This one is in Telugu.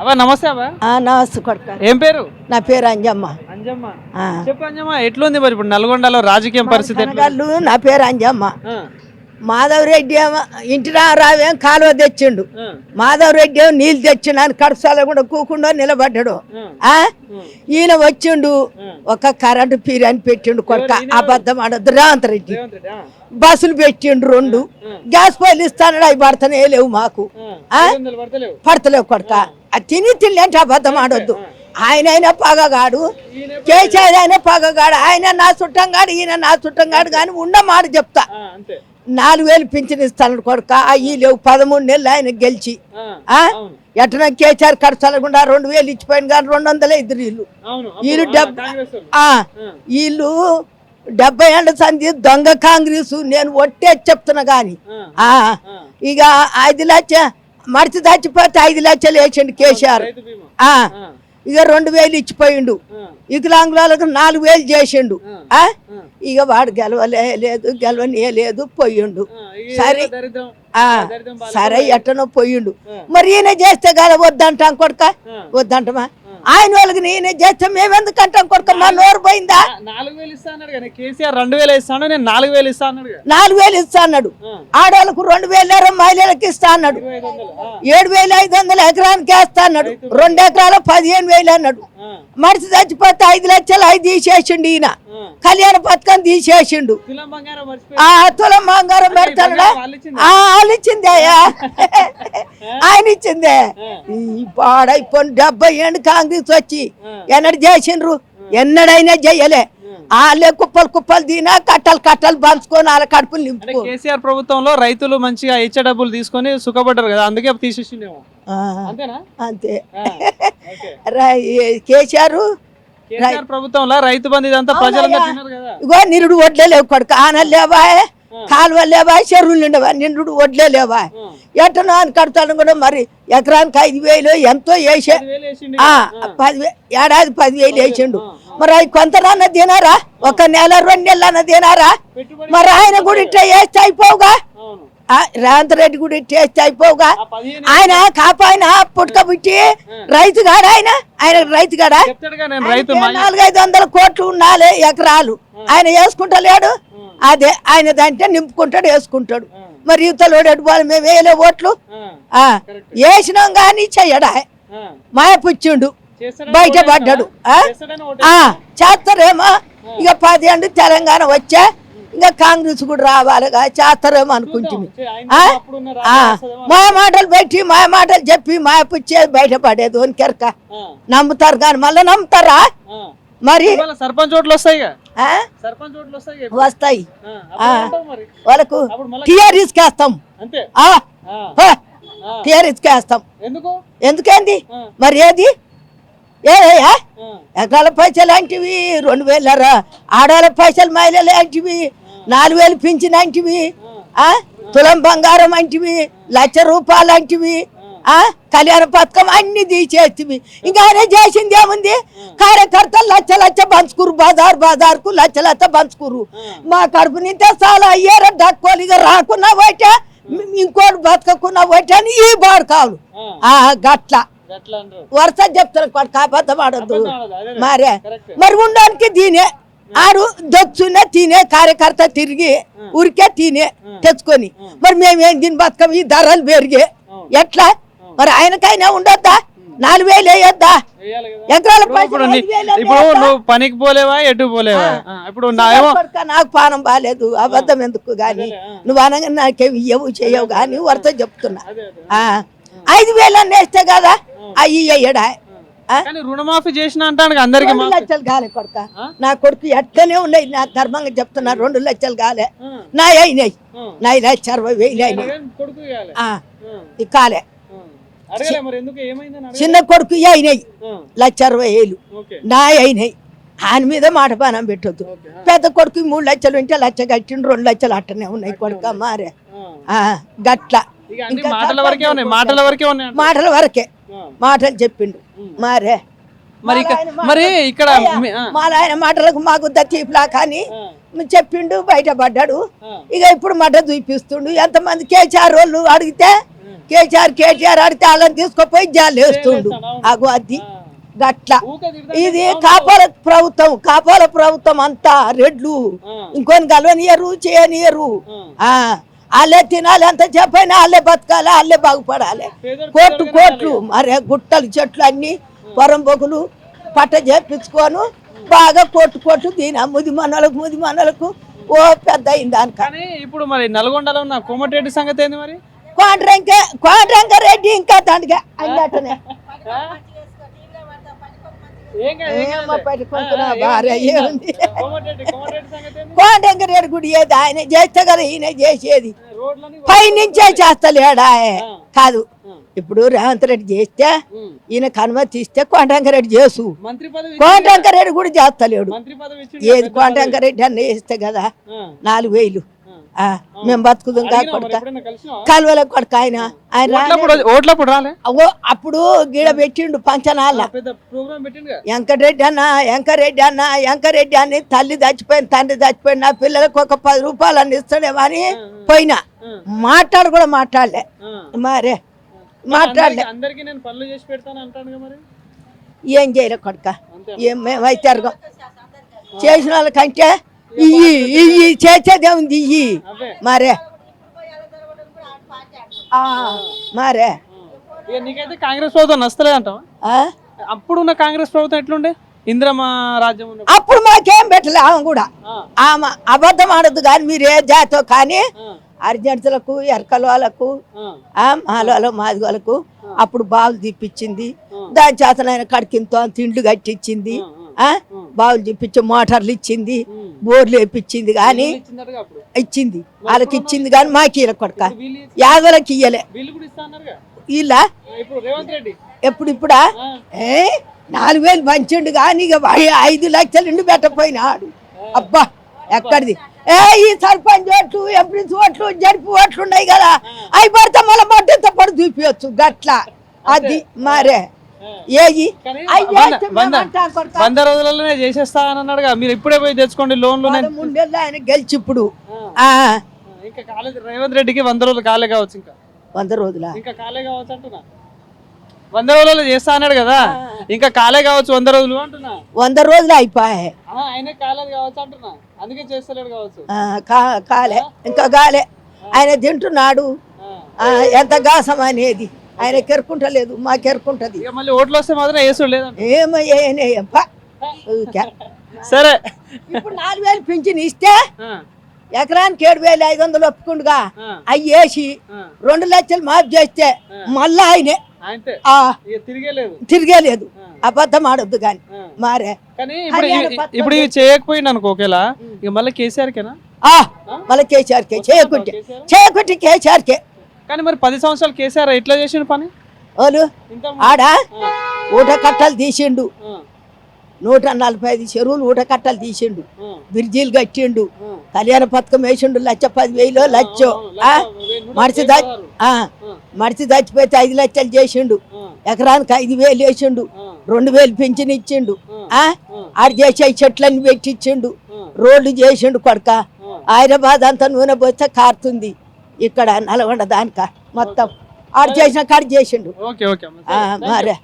అవ్వ నమస్తే అవ్వ. నమస్తే కొడుక. ఏం పేరు? నా పేరు అంజమ్మ. అంజమ్మ. చెప్పు అంజమ్మ, ఎట్లుంది మరి ఇప్పుడు నల్గొండలో రాజకీయం పరిస్థితి? నా పేరు అంజమ్మ. మాధవ్ రెడ్డి ఏమో ఇంటి రావేం కాలువ తెచ్చిండు. మాధవ్ రెడ్డి ఏమో నీళ్ళు తెచ్చిండు అని కడుసాల కూడా కూకుండా నిలబడ్డాడు. ఈయన వచ్చిండు ఒక కరెంటు పీరి అని పెట్టిండు కొడుక. అబద్ధం ఆడద్దు. రేవంత్ రెడ్డి బస్సులు పెట్టిండు 2 గ్యాస్ పొయ్యిలు ఇస్తాడు. అవి పడతానే లేవు మాకు, పడతలేవు కొడుక. అది తిని అంటే అబద్ధం ఆడొద్దు. ఆయన పగగాడు, కేసీఆర్ అయినా పగగాడు. ఆయన నా చుట్టంగాడు, ఈయన నా చుట్టంగాడు. కానీ ఉన్న మాట చెప్తా, 4000 పింఛన్ ఇస్తాను కొడుక. అయ్యి లేవు. 13 నెలలు ఆయన గెలిచి ఎట్లా కేసీఆర్ ఖర్చులకుండా 2000 ఇచ్చిపోయింది. కానీ 200 ఇద్దరు వీళ్ళు 70 ఏళ్ళ సంధి దొంగ కాంగ్రెస్. నేను ఒట్టే చెప్తున్నా గాని ఇక 5 లక్షలు మడిచి చచ్చిపోతే 5 లక్షలు వేసిండు కేసీఆర్. ఇక 2000 ఇచ్చిపోయిండు. వికలాంగులకు 4000 చేసిండు. ఇక వాడు గెలవలేదు పోయిండు. సరే సరే ఎట్టనో పోయిండు. మరి ఈయన చేస్తే కదా వద్దంటాం కొడుక. వద్దంటమా? ఆయన వాళ్ళకి నేనే చేస్తే మేమెందుకంటాం కొడుక? మా నోరు పోయిందా? 4000 ఇస్తా అన్నాడు కేసీఆర్. 2000 ఇస్తాను, నేను 4000 ఇస్తా అన్నాడు. 4000 ఇస్తా అన్నాడు. ఆడవాళ్ళకు 2000 మహిళలకు ఇస్తా అన్నాడు. 7500 ఎకరానికి వేస్తా అన్నాడు. 2 ఎకరాలు 15000 అన్నాడు. మనిషి చచ్చిపోతే 5 లక్షలు 5 తీసేసిండు. ఈయన కళ్యాణ పథకం తీసేసిండు. తులం బంగారం పెడతాడు. వాళ్ళు ఇచ్చిందే, ఆయన ఇచ్చిందే. పాడైపోయి 70 ఏళ్ళు కాంగ్రెస్ వచ్చి ఎన్నడు చేసిండ్రు? ఎన్నడైనా చెయ్యలే. వాళ్ళే కుప్పలు తినా కట్టలు పంచుకొని వాళ్ళ కడుపులు నింపు. కేసీఆర్ ప్రభుత్వంలో రైతులు మంచిగా ఇచ్చే డబ్బులు తీసుకొని సుఖపడ్డారు కదా, అందుకే తీసేసిండేమో. అంతే. కేసీఆర్ ప్రభుత్వంలో రైతు బంధు ఇదంతా ప్రజలందరూ తిన్నారు కదా. ఇగో నిరుడు వడ్లే లేవు కొడుకు. ఆనలు లేవా, కాలువలు లేవా, చెరువులు నిండవా, నిండు వడ్లే లేవా. ఎట్టనో అని కడతాను కూడా. మరి ఎకరానికి 5000 ఎంతో వేసే. 10,000 ఏడాది 10,000 వేసిండు. మరి అవి కొంతనన్నా తినారా? 1 నెల 2 నెలలన్నా తినారా? మరి ఆయన కూడా ఇట్లా వేస్తే అయిపోవుగా. రేవంత్ రెడ్డి కూడా టేస్ట్ అయిపోగా. ఆయన కాపాయన పుట్టుకబుట్టి రైతుగాడు. ఆయన రైతుగాడా? 400-500 కోట్లు ఉండాలి ఎకరాలు. ఆయన వేసుకుంటలేడు. అదే ఆయన దాంట్లో నింపుకుంటాడు, వేసుకుంటాడు. మరి యువతలోడు ఎడుకోవాలి. మేము వేయలే ఓట్లు. వేసినాం కానీ చెయ్యడా. మాయపుచ్చిండు, బయటపడ్డాడు. చేస్తారేమో. ఇక 10 ఏళ్ళు తెలంగాణ వచ్చా, ఇంకా కాంగ్రెస్ కూడా రావాలిగా. చేస్తారేమో అనుకుంటుంది. మాయ మాటలు పెట్టి మాయ మాటలు చెప్పి మాయపుచ్చేది బయటపడేది. వనికెరక నమ్ముతారు కానీ మళ్ళీ నమ్ముతారా? మరి సర్పంచ్ ఓట్లు వస్తాయి, వస్తాయి. వాళ్ళకు టీఆర్ఎస్ వేస్తాం, టీఆర్ఎస్ వేస్తాం. ఎందుకేంది మరి? ఏది ఏదయ్యా? ఎకరాల పైసలు లాంటివి 2000 ఆడాల పైసలు మహిళ లాంటివి, 4000 పింఛన్ అంటివి, తులం బంగారం అంటివి, 1,00,000 రూపాయలు అంటివి, కళ్యాణ పథకం అన్ని తీసేస్తివి. ఇంకా ఆయన చేసింది ఏముంది? కార్యకర్తలు లచ్చ పంచుకురు, బజార్కు లచ్చ పంచుకురు. మా కడుపు నింటే చాలా అయ్యారా దక్కోలిగా రాకున్నా ఒకటే, ఇంకోటి బతకకున్నా ఒకటే అని ఈ బాడు కావాలి. గట్ల వరుస చెప్తారు కాపాతం ఆడద్దు. మరి ఉండడానికి దీనే ఆడు దొచ్చునే తినే కార్యకర్త తిరిగి ఉరికే తినే తెచ్చుకొని. మరి మేమేం దీని బతకం? ఈ ధరలు పెరిగే ఎట్లా? మరి ఆయనకైనా ఉండొద్దా? 4000 వేయొద్దా? ఎకరాల ఇప్పుడు నువ్వు పనికి పోలేవా, ఎటు పోలేవా? ఇప్పుడు నాకు పానం బాగాలేదు. అబద్ధం ఎందుకు గాని? నువ్వు అనగా నాకేమి ఇయ్యవు చేయవు గాని వరుస చెప్తున్నా. 5000 అన్న వేస్తే కదా అయ్యి వేయడా. రుణమాఫీ చేసిన అంటాను అందరికి. 2 లక్షలు కాలే కొడుక. నా కొడుకు ఎట్లనే ఉన్నాయి. నా ధర్మంగా చెప్తున్నా. 2 లక్షలు కాలే. నా అయినాయి. నా 1,60,000 అయినాయి. కాలే. చిన్న కొడుకు అయినాయి 1,60,000 నా అయినాయి. ఆయన మీద మాట పానం పెట్టొద్దు. పెద్ద కొడుకు 3 లక్షలు ఉంటే 1,00,000 కట్టిండు. 2 లక్షలు అట్టనే ఉన్నాయి కొడుక. మారే గట్ల మాటల వరకే మాటలు చెప్పిండు. మారే మరి ఇక్కడ ఆయన మాటలకు మాకు తీపులా కానీ చెప్పిండు, బయటపడ్డాడు. ఇక ఇప్పుడు మట చూపిస్తుండు. ఎంతమంది కేసీఆర్ వాళ్ళు అడిగితే కేటీఆర్ ఆడితే వాళ్ళని తీసుకుపోయి జాలు వేస్తుండు అగో అది గట్ల ఇది కాపాల ప్రభుత్వం అంతా రెడ్లు ఇంకొని గలవనియరు చేయనియరు వాళ్ళే తినాలి ఎంత చెప్పైనా వాళ్ళే బతకాలి వాళ్ళే బాగుపడాలి కోట్లు మరే గుట్టలు చెట్లు అన్ని పొరంబొకులు పట్ట చేపించుకోను బాగా కొట్టు దీని ముది మనలకు ఓ పెద్ద అయింది దానిక. కానీ ఇప్పుడు మరి నల్గొండలో ఉన్న కోమటిరెడ్డి సంగతి ఏంది మరి? కోమటిరెడ్డి రెడ్డి ఇంకా తండ్రిగా అన్నట్టునే కోమటిరెడ్డి గుడి ఏది ఆయన చేస్తే కదా ఈయన చేసేది పై నుంచే చేస్తలేడా కాదు. ఇప్పుడు రేవంత్ రెడ్డి చేస్తే ఈయనకు అనుమతి ఇస్తే కోమటిరెడ్డి చేసు కోమటిరెడ్డి కూడా చేస్తలేడు. ఏది కోమటిరెడ్డి అన్న చేస్తే కదా 4,000 మేము బతుకుదాం కాకొడక కలవల కొడక ఓట్లప్పుడు రాలే అప్పుడు గీడ పెట్టిండు పంచనాల వెంకరెడ్డి అని తల్లి చచ్చిపోయింది తండ్రి చచ్చిపోయింది నా పిల్లలకు ఒక 10 రూపాయలు అని ఇస్తాడేమో అని పోయినా కూడా మాట్లాడలే మరే మాట్లాడలే అందరికి నేను పనులు చేసి పెడతాను అంటాను మరి ఏం చేయలే కొడక ఏం మేమైతే అరగం చేసిన వాళ్ళకంటే ఇయ్యి చేసేదే ఉంది ఇయ్యి మరే మరే నీకైతే కాంగ్రెస్ ప్రభుత్వం నచ్చలేదు అంటావా? అప్పుడున్న కాంగ్రెస్ ప్రభుత్వం ఎట్లుండే ఇందిరమ్మ రాజ్యం అప్పుడు మాకేం పెట్టలే ఆమె కూడా ఆమె అబద్ధం ఆడద్దు కానీ మీరు ఏ జాతో కానీ అర్జెంట్లకు ఎరకల వాళ్ళకు మాల మాదిగోళ్ళకు అప్పుడు బావులు తీపిచ్చింది దాని చేతనైన కడికింతో తిండ్లు కట్టించింది బావులు చూపించి మోటార్లు ఇచ్చింది బోర్లు వేపించింది కానీ ఇచ్చింది వాళ్ళకి ఇచ్చింది కానీ మాకు ఇయ్యలే కొడక యాదవులకి ఇయ్యలే ఇలా ఇప్పుడా 4,000 పంచిండు కానీ ఇక 5 లక్షలు ఇండి పెట్టపోయినాడు. అబ్బా ఎక్కడిది ఈ సర్పంచ్ ఓట్లు ఎంపీసీ ఓట్లు జడ్పీ ఓట్లు ఉన్నాయి కదా అవి పడితే మళ్ళీ మడ్డంతో పడి చూపించచ్చు గట్ల అది మరే ఏది 100 రోజులలోనే చేసేస్తా అని అన్నాడు. మీరు ఇప్పుడే పోయి తెచ్చుకోండి లోన్లు. 3 నెలలు ఆయన గెలిచి ఇప్పుడు ఇంకా కాలేదు రేవంత్ రెడ్డికి 100 రోజులు కాలే కావచ్చు. ఇంకా 100 రోజుల ఇంకా కాలే కావచ్చు అంటున్నా. 100 రోజులు చేస్తా అన్నాడు కదా ఇంకా కాలే కావచ్చు 100 రోజులు అంటున్నా. 100 రోజులు అయిపోయాయి ఆయన కాలేదు కావచ్చు అంటున్నా అందుకే చేస్తలేడు కావచ్చు. కాలే ఇంకా కాలే ఆయన తింటున్నాడు ఎంత గాసం అనేది ఆయన కెరుకుంటలేదు మాకు ఎరుకుంటది. మళ్ళీ ఓట్లు వస్తే మాత్రం వేసుడు లేదు ఏమయ్యా సరే. ఇప్పుడు 4,000 పింఛన్ ఇస్తే ఎకరానికి 7,500 ఒప్పుకుండుగా అవి వేసి 2 లక్షలు మాఫ్ చేస్తే మళ్ళా ఆయనే తిరిగేలేదు అబద్ధం ఆడొద్దు కానీ మారే. ఇప్పుడు ఇవి చేయకపోయింది అనుకో ఒకేలా ఇక మళ్ళీ కేసీఆర్కేనా? మళ్ళీ కేసీఆర్కే చేయకుంటే కేసీఆర్కే. కానీ మరి 10 సంవత్సరాలు కేసీఆర్ ఎట్లా చేసిండు పని? వాళ్ళు ఆడ ఊట కట్టలు తీసిండు 145 చెరువులు ఊట కట్టలు తీసిండు బ్రిడ్జీలు కట్టిండు కళ్యాణ పథకం వేసిండు 1,10,000 లక్ష మడిచి చచ్చిపోతే 5 లక్షలు చేసిండు ఎకరానికి 5,000 వేసిండు 2,000 పింఛన్ ఇచ్చిండు ఆడు చేసే చెట్లన్నీ పెట్టించిండు రోడ్లు చేసిండు కొడక. హైదరాబాద్ అంతా నూనె పోస్తే కారుతుంది ఇక్కడ నల్గొండ దానిక మొత్తం ఆడు చేసిన కాడు చేసిండు మరే.